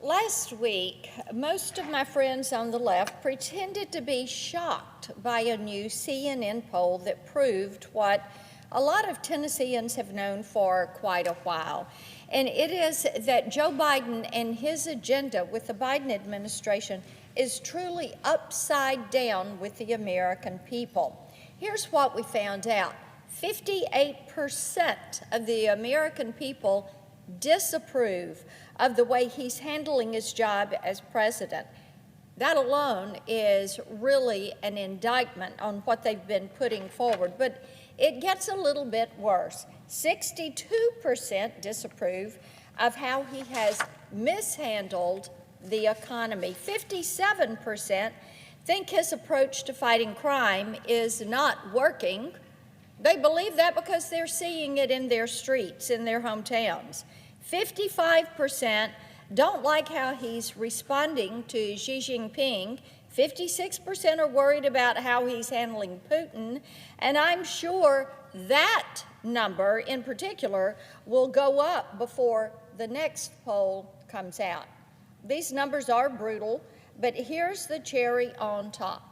Last week, most of my friends on the left pretended to be shocked by a new CNN poll that proved what a lot of Tennesseans have known for quite a while. And it is that Joe Biden and his agenda with the Biden administration is truly upside down with the American people. Here's what we found out. 58% of the American people disapprove of the way he's handling his job as president. That alone is really an indictment on what they've been putting forward. But it gets a little bit worse. 62% disapprove of how he has mishandled the economy. 57% think his approach to fighting crime is not working. They believe that because they're seeing it in their streets, in their hometowns. 55% don't like how he's responding to Xi Jinping. 56% are worried about how he's handling Putin. And I'm sure that number in particular will go up before the next poll comes out. These numbers are brutal, but here's the cherry on top.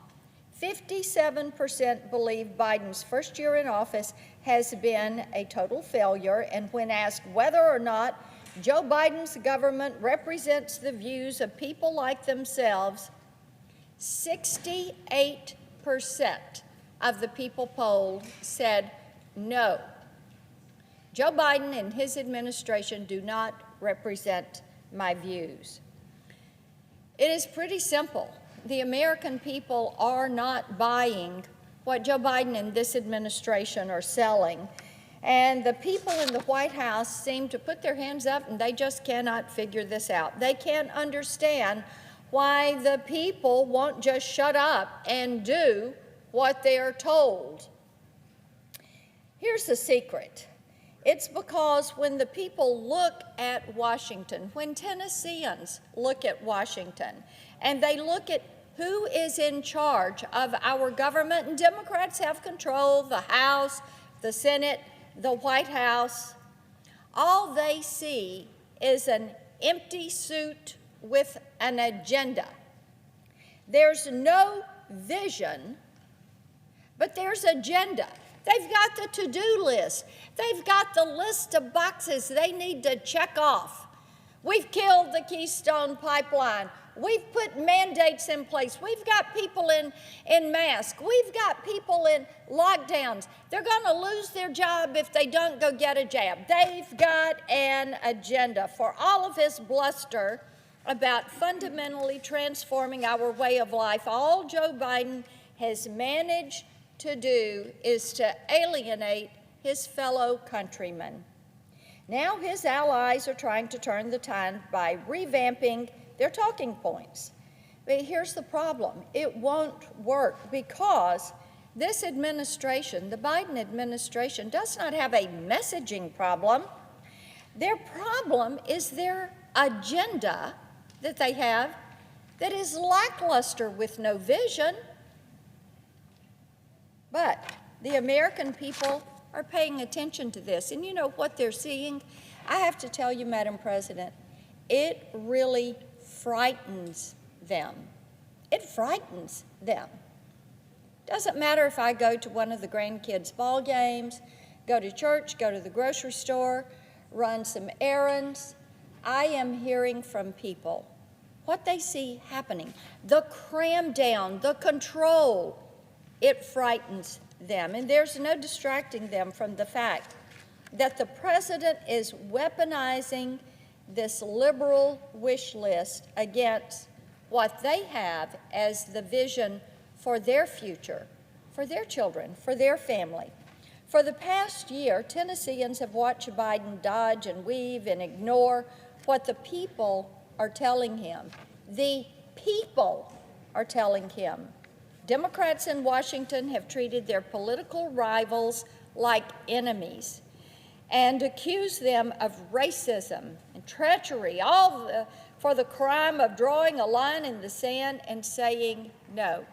57% believe Biden's first year in office has been a total failure, and when asked whether or not Joe Biden's government represents the views of people like themselves, 68% of the people polled said no. Joe Biden and his administration do not represent my views. It is pretty simple. The American people are not buying what Joe Biden and this administration are selling. And the people in the White House seem to put their hands up and they just cannot figure this out. They can't understand why the people won't just shut up and do what they're told. Here's the secret. It's because when the people look at Washington, when Tennesseans look at Washington, and they look at who is in charge of our government, and Democrats have control, the House, the Senate, the White House, all they see is an empty suit with an agenda. There's no vision, but there's agenda. They've got the to-do list. They've got the list of boxes they need to check off. We've killed the Keystone Pipeline. We've put mandates in place. We've got people in masks. We've got people in lockdowns. They're going to lose their job if they don't go get a jab. They've got an agenda. For all of his bluster about fundamentally transforming our way of life, all Joe Biden has managed to do is to alienate his fellow countrymen. Now his allies are trying to turn the tide by revamping their talking points. But here's the problem. It won't work because this administration, the Biden administration, does not have a messaging problem. Their problem is their agenda that they have that is lackluster with no vision. But the American people are paying attention to this. And you know what they're seeing? I have to tell you, Madam President, it really frightens them. It frightens them. Doesn't matter if I go to one of the grandkids' ball games, go to church, go to the grocery store, run some errands. I am hearing from people what they see happening. The cram down, the control, it frightens them. And there's no distracting them from the fact that the president is weaponizing this liberal wish list against what they have as the vision for their future, for their children, for their family. For the past year, Tennesseans have watched Biden dodge and weave and ignore what the people are telling him. The people are telling him. Democrats in Washington have treated their political rivals like enemies and accused them of racism and treachery, all for the crime of drawing a line in the sand and saying no.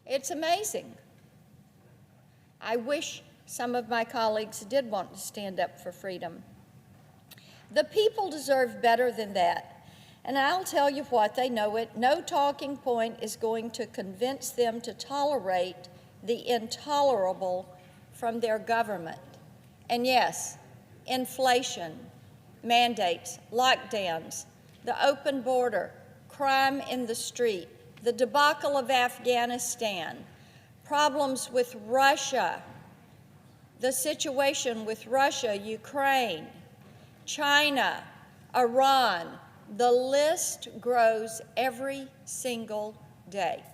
It's amazing. I wish some of my colleagues did want to stand up for freedom. The people deserve better than that. And I'll tell you what, they know it. No talking point is going to convince them to tolerate the intolerable from their government. And yes, inflation, mandates, lockdowns, the open border, crime in the street, the debacle of Afghanistan, problems with Russia, the situation with Russia, Ukraine, China, Iran. The list grows every single day.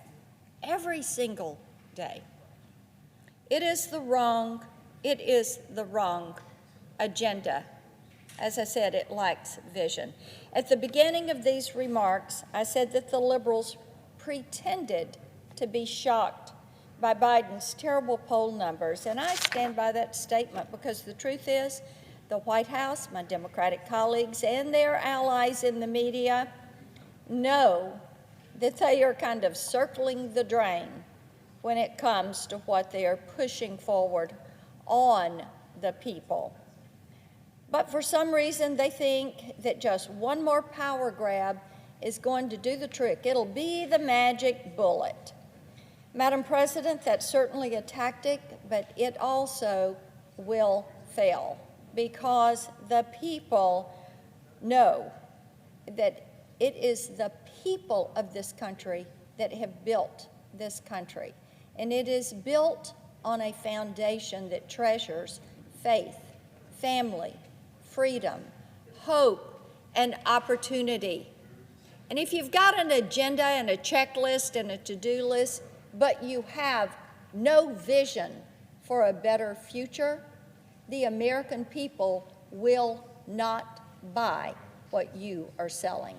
Every single day. It is the wrong agenda. As I said, it lacks vision. At the beginning of these remarks, I said that the liberals pretended to be shocked by Biden's terrible poll numbers, and I stand by that statement because the truth is, the White House, my Democratic colleagues, and their allies in the media know that they are kind of circling the drain when it comes to what they are pushing forward on the people. But for some reason, they think that just one more power grab is going to do the trick. It'll be the magic bullet. Madam President, that's certainly a tactic, but it also will fail because the people know that it is the people of this country that have built this country. And it is built on a foundation that treasures faith, family, freedom, hope, and opportunity. And if you've got an agenda and a checklist and a to-do list, but you have no vision for a better future, the American people will not buy what you are selling.